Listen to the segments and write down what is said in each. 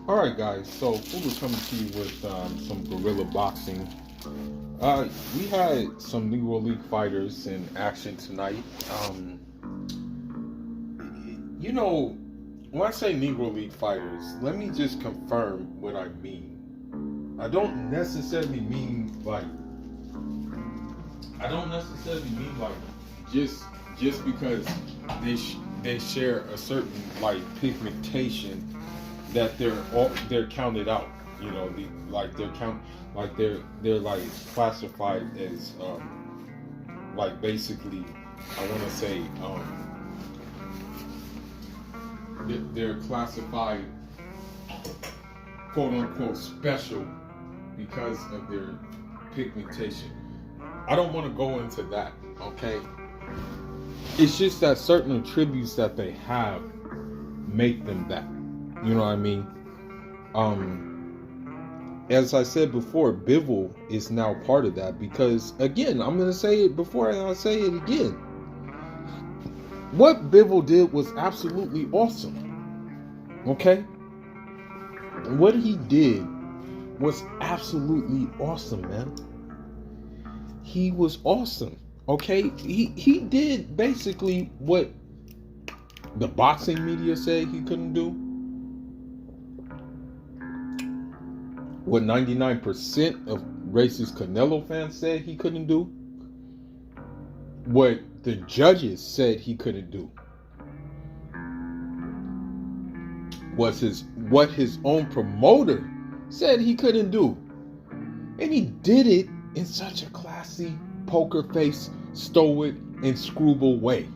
All right, guys. So we're coming to you with some guerrilla boxing. We had some Negro League fighters in action tonight. You know, when I say Negro League fighters, let me just confirm what I mean. I don't necessarily mean like just just because they share a certain like pigmentation that they're counted out. You know, they're like classified as like basically I want to say they're classified quote unquote special because of their pigmentation. I don't want to go into that, okay? It's just that certain attributes that they have make them that. You know what I mean? As I said before, Bivol is now part of that because, again, I'm going to say it before and I'll say it again. What Bivol did was absolutely awesome. Okay? What he did was absolutely awesome, man. He was awesome. Okay? He did basically what the boxing media said he couldn't do. What 99% of racist Canelo fans said he couldn't do. What the judges said he couldn't do. What his own promoter said he couldn't do. And he did it in such a classy, poker face, stoic, and screwball way.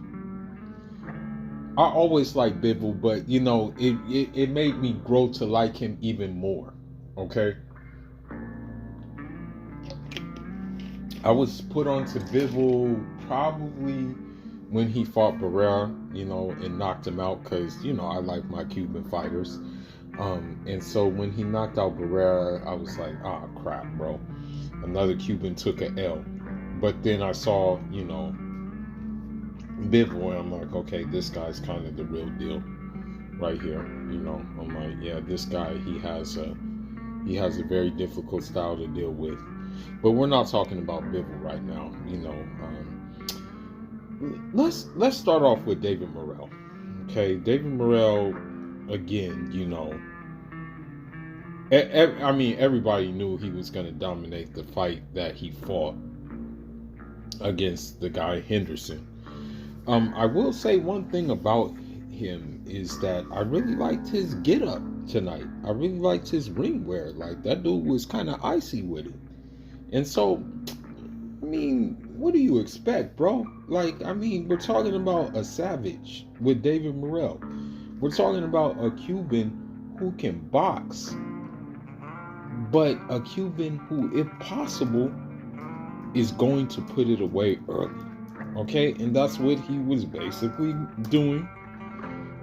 I always liked Bivol, but you know, it made me grow to like him even more. Okay? I was put onto Bivol probably when he fought Guerilla, you know, and knocked him out because, you know, I like my Cuban fighters. And so when he knocked out Guerilla, I was like, ah, crap, bro. Another Cuban took an L. But then I saw, you know, Bivol, and I'm like, okay, this guy's kind of the real deal right here. You know, I'm like, yeah, this guy, he has a very difficult style to deal with. But we're not talking about Bivol right now. You know, let's start off with David Morrell. Okay, David Morrell, again, you know, I mean, everybody knew he was going to dominate the fight that he fought against the guy Henderson. I will say one thing about him is that I really liked his get up tonight. I really liked his ring wear. Like, that dude was kind of icy with it. And so, I mean, what do you expect, bro? Like, I mean, we're talking about a savage with David Morrell. We're talking about a Cuban who can box, but a Cuban who, if possible, is going to put it away early. Okay? And that's what he was basically doing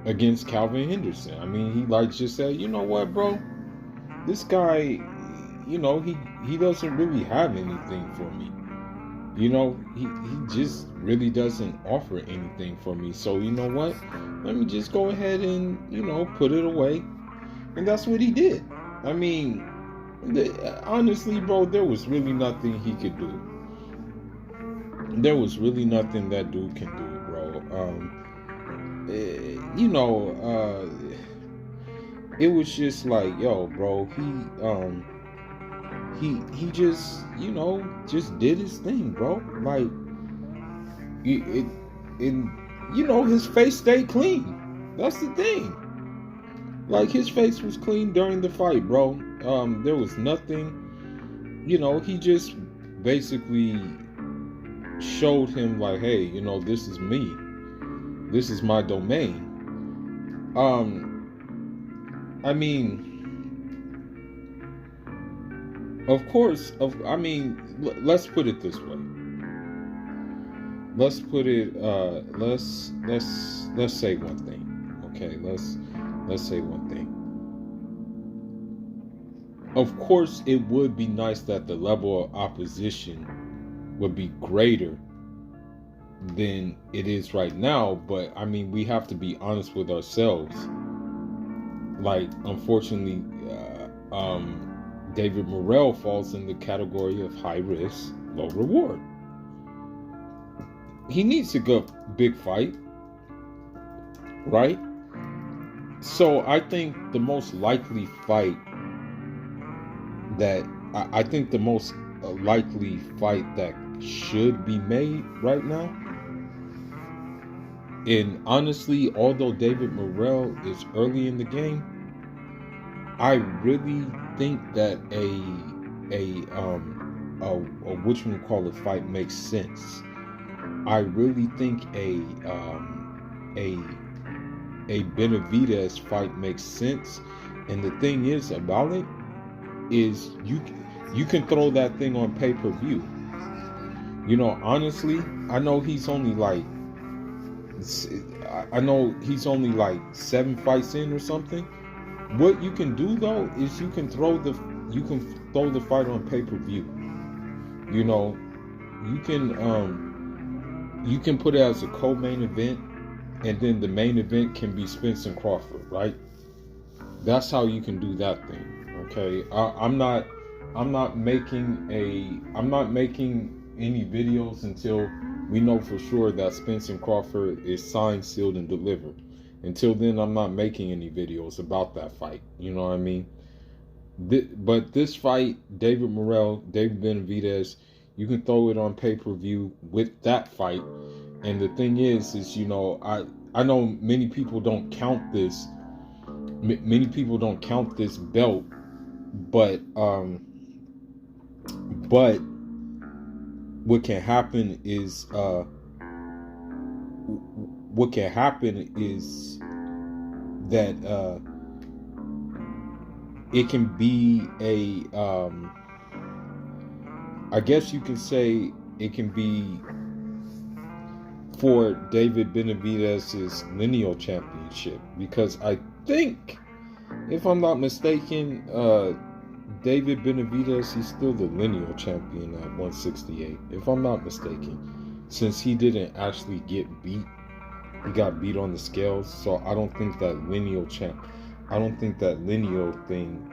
against Calvin Henderson. I mean, he like just said, you know what, bro? This guy, you know, he doesn't really have anything for me. You know, he just really doesn't offer anything for me. So, you know what? Let me just go ahead and, you know, put it away. And that's what he did. I mean, honestly, bro, there was really nothing he could do. There was really nothing that dude can do, bro. You know, it was just like, yo, bro, he just, you know, just did his thing, bro. Like, you know, his face stayed clean. That's the thing. Like, his face was clean during the fight, bro. There was nothing, you know, he just basically showed him like, hey, you know, this is me. This is my domain. I mean, of course, I mean, let's put it this way. Let's put it, let's say one thing. Okay, let's say one thing. Of course, it would be nice that the level of opposition would be greater than it is right now, but I mean, we have to be honest with ourselves. like, unfortunately, David Morrell falls in the category of high risk, low reward. He needs a good big fight, right? So I think the most likely fight that I think the most likely fight that should be made right now, and honestly, although David Morrell is early in the game, I really think that a whatchamacallit fight makes sense. I really think a Benavidez fight makes sense. And the thing is about it is you can throw that thing on pay-per-view. You know, honestly, I know he's only like 7 fights in or something. What you can do though is you can throw the fight on pay-per-view. You know, you can put it as a co-main event, and then the main event can be Spence and Crawford, right? That's how you can do that thing. Okay, I'm not making any videos until we know for sure that Spence and Crawford is signed, sealed, and delivered. Until then, I'm not making any videos about that fight. You know what I mean? But this fight, David Morrell, David Benavidez, you can throw it on pay-per-view with that fight. And the thing is you know, I know many people don't count this. Many people don't count this belt, but what can happen is that it can be I guess you could say it can be for David Benavidez's lineal championship, because I think, if I'm not mistaken, David Benavidez, he's still the lineal champion at 168, if I'm not mistaken, since he didn't actually get beat. He got beat on the scales, so I don't think that lineal thing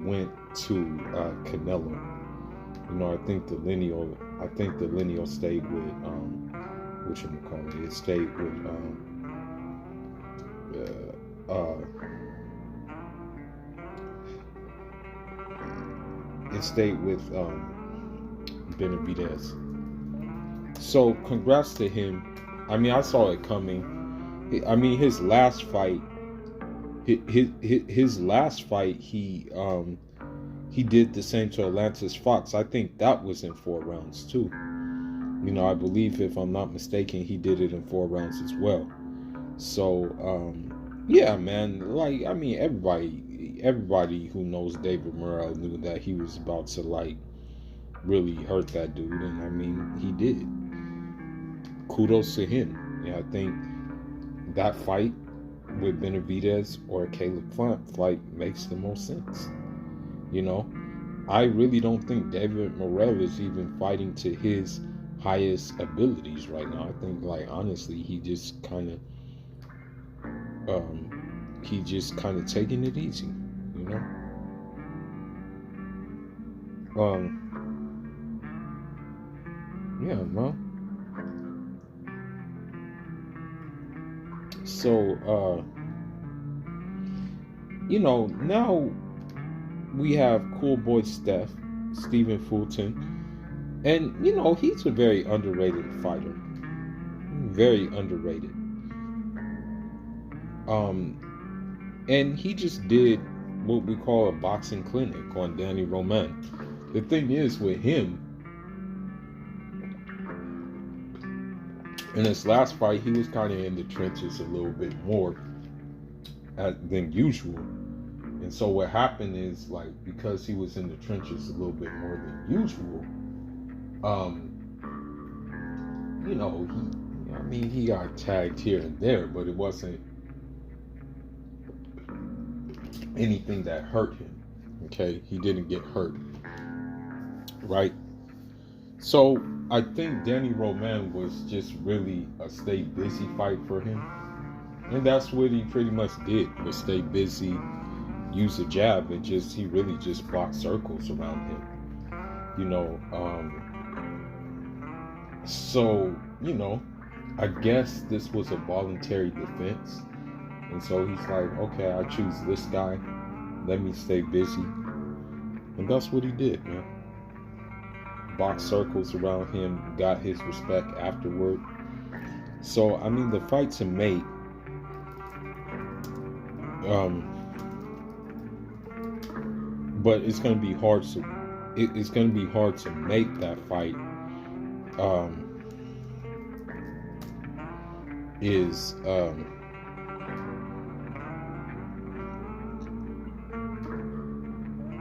went to Canelo. You know, I think the lineal stayed with it stayed with Benavidez. So congrats to him. I mean, I saw it coming. I mean, his last fight, he did the same to Atlantis Fox. I think that was in 4 rounds too. You know, I believe, if I'm not mistaken, he did it in 4 rounds as well. So, yeah, man. Like, I mean, everybody who knows David Morrell knew that he was about to, like, really hurt that dude, and I mean, he did. Kudos to him. Yeah, I think that fight with Benavidez or Caleb Plant fight makes the most sense. You know, I really don't think David Morrell is even fighting to his highest abilities right now. I think, like, honestly, he just kind of taking it easy, you know. Yeah, man. So, you know, now we have Cool Boy Stephen Fulton. And, you know, he's a very underrated fighter. Very underrated. And he just did what we call a boxing clinic on Danny Roman. The thing is with him, in his last fight, he was kind of in the trenches a little bit more than usual. And so what happened is, like, because he was in the trenches a little bit more than usual, you know, he got tagged here and there, but it wasn't anything that hurt him. Okay, he didn't get hurt, right? So I think Danny Roman was just really a stay busy fight for him. And that's what he pretty much did, was stay busy, use a jab, and he really just blocked circles around him. You know, so, I guess this was a voluntary defense. And so he's like, okay, I choose this guy. Let me stay busy. And that's what he did, man. Boxed circles around him, got his respect afterward. So, I mean, the fight to make, but it's going to be hard to, it's going to be hard to make that fight.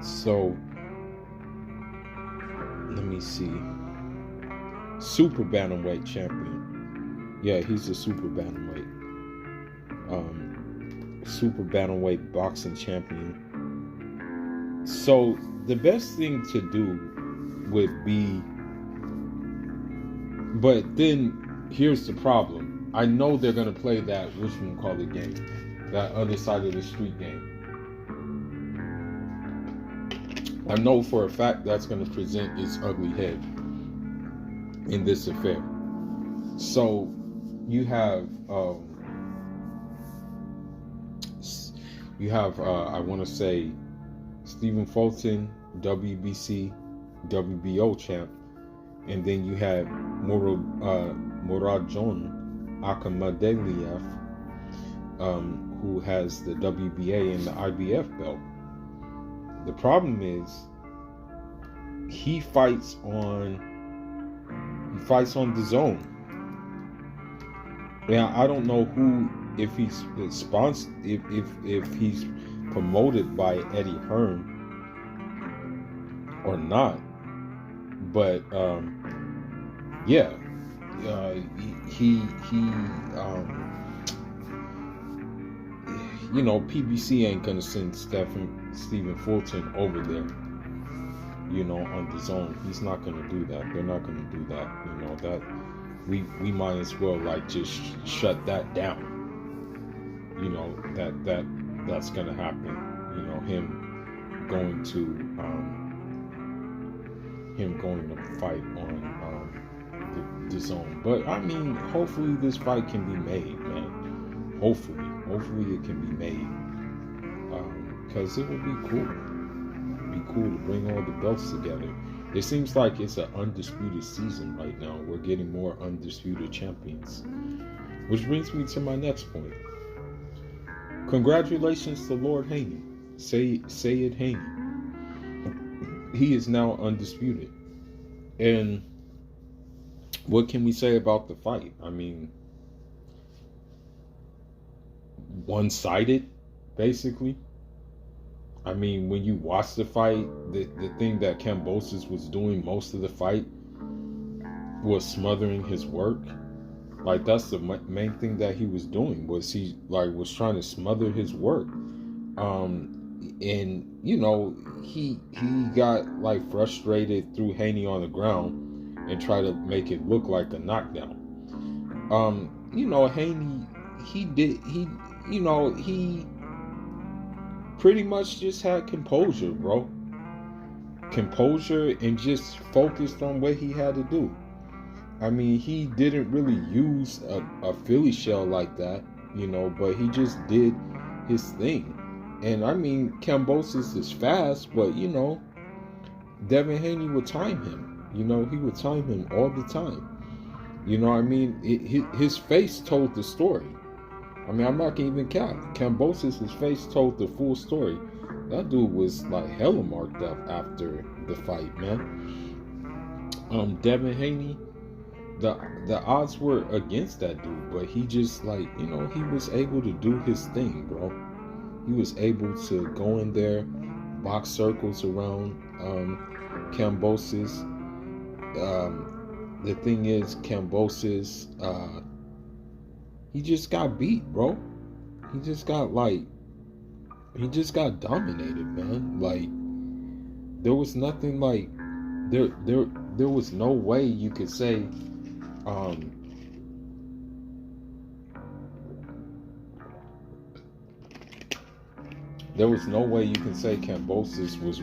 So let me see. Super bantamweight champion. Yeah, he's a super bantamweight. Super bantamweight boxing champion. So the best thing to do would be, but then here's the problem. I know they're gonna play that whatchamacallit game, that other side of the street game. I know for a fact that's gonna present its ugly head in this affair. So you have I want to say Stephen Fulton, WBC, WBO champ, and then you had Murodjon Akhmadaliev, who has the WBA and the IBF belt. The problem is he fights on the zone. Now I don't know who, if he's sponsored, if he's promoted by Eddie Hearn or not, but PBC ain't gonna send Stephen Fulton over there, on the zone. He's not gonna do that. They're not gonna do that. That we might as well just shut that down. That's gonna happen. Him going to fight on the zone. But I mean, hopefully this fight can be made, man. Hopefully it can be made, because it would be cool. It'd be cool to bring all the belts together. It seems like it's an undisputed season right now. We're getting more undisputed champions, which brings me to my next point. Congratulations to Lord Haney, Sayed Haney. He is now undisputed. And what can we say about the fight? I mean, one-sided, basically. I mean, when you watch the fight, the thing that Kambosos was doing most of the fight was smothering his work. That's the main thing that he was doing, was he was trying to smother his work. And he got frustrated, threw Haney on the ground and tried to make it look like a knockdown. Haney, he pretty much just had composure, bro. Composure, and just focused on what he had to do. I mean, he didn't really use a Philly shell like that, but he just did his thing. And I mean, Kambosos is fast, but Devin Haney would time him. He would time him all the time. I mean, his face told the story. I mean, I'm not gonna even count. Kambosos' face told the full story. That dude was hella marked up after the fight, man. Devin Haney, the odds were against that dude, but he just he was able to do his thing, bro. He was able to go in there, box circles around Kambosos. The thing is, Kambosos, he just got beat, bro. He just got dominated, man. There was nothing there was no way you could say There was no way you can say Kambosos was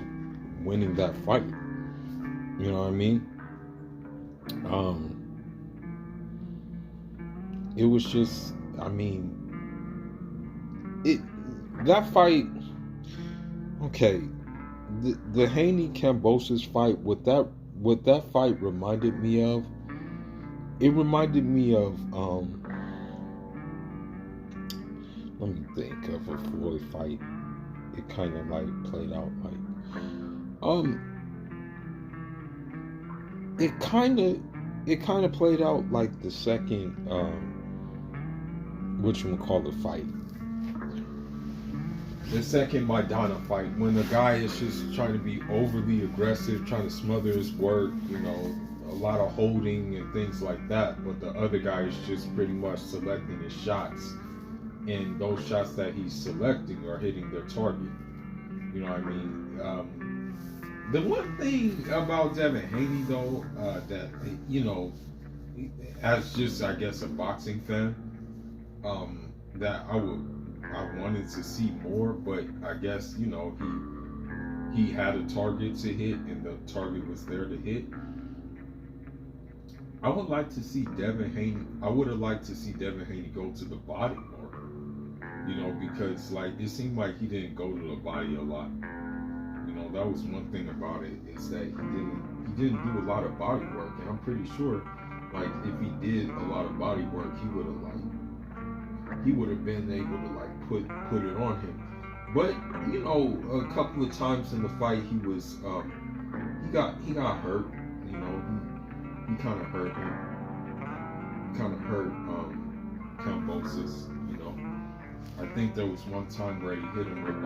winning that fight. You know what I mean? It was just, I mean, it that fight. Okay, the Haney Kambosos fight. What that fight reminded me of. It reminded me of. Let me think of a Floyd fight. It kind of like played out like. It kind of played out like the second whatchamacallit fight. The second Maidana fight, when the guy is just trying to be overly aggressive, trying to smother his work, a lot of holding and things like that, but the other guy is just pretty much selecting his shots, and those shots that he's selecting are hitting their target. You know what I mean? The one thing about Devin Haney, though, that, as just, I guess, a boxing fan, that I wanted to see more, but I guess, he had a target to hit, and the target was there to hit. I would like to see Devin Haney. I would have liked to see Devin Haney go to the body more, because like it seemed like he didn't go to the body a lot. That was one thing about it, is that he didn't do a lot of body work, and I'm pretty sure, like, if he did a lot of body work, he would have been able to like put it on him. But a couple of times in the fight, he was he got hurt. He kind of hurt him. He kind of hurt Kambosos. I think there was one time where he hit him with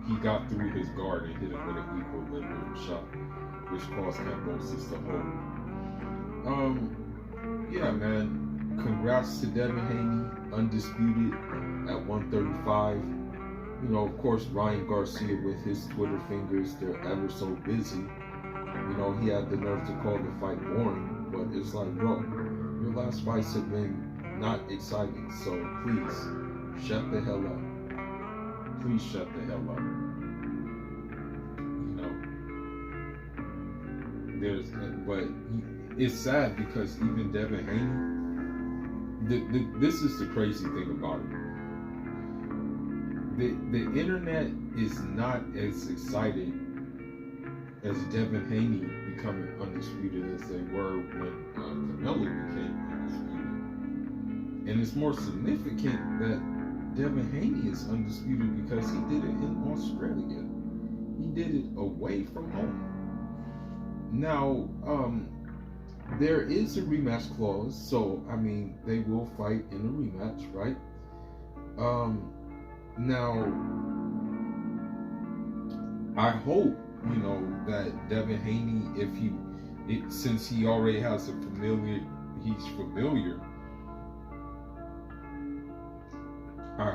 he got through his guard and hit him with an equilibrium shot, which caused Kambosos to hold. Yeah, man. Congrats to Devin Haney, undisputed at 135. Of course, Ryan Garcia with his Twitter fingers, they're ever so busy. He had the nerve to call the fight boring, but it's like, bro, your last fights have been not exciting, so please, shut the hell up. Please shut the hell up. But it's sad because even Devin Haney, this is the crazy thing about it. The internet is not as excited as Devin Haney becoming undisputed as they were when Canelo became undisputed. And it's more significant that Devin Haney is undisputed because he did it in Australia. He did it away from home. Now, there is a rematch clause, so I mean they will fight in a rematch, right? Now, I hope that Devin Haney, since he already has he's familiar. I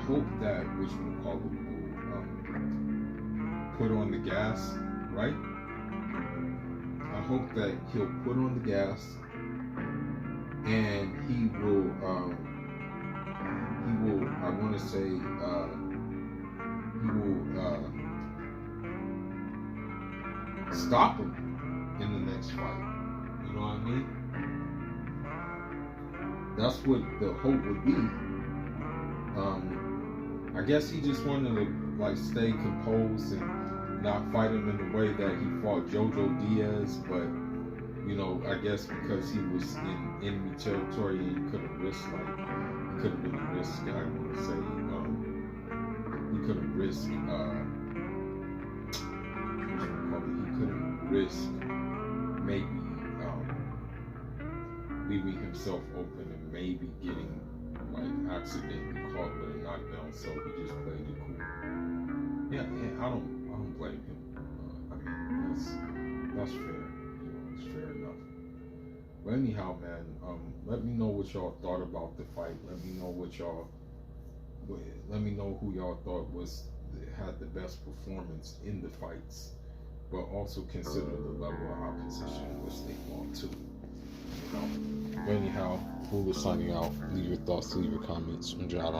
hope that which we call it will put on the gas, right? I hope that he'll put on the gas, and he will I want to say he will stop him in the next fight. You know what I mean? That's what the hope would be. I guess he just wanted to like stay composed and not fight him in the way that he fought Jojo Diaz, but I guess because he was in enemy territory, he couldn't really risk. I want to say he couldn't risk. He couldn't risk maybe leaving himself open and maybe getting accidentally caught with a knockdown, so he just played it cool. Yeah, I don't blame him. I mean, that's fair. It's fair enough. But anyhow, man, let me know what y'all thought about the fight. Let me know who y'all thought had the best performance in the fights, but also consider the level of opposition in which they fought too. Anyhow, Hula signing out. Leave your thoughts, leave your comments. Njad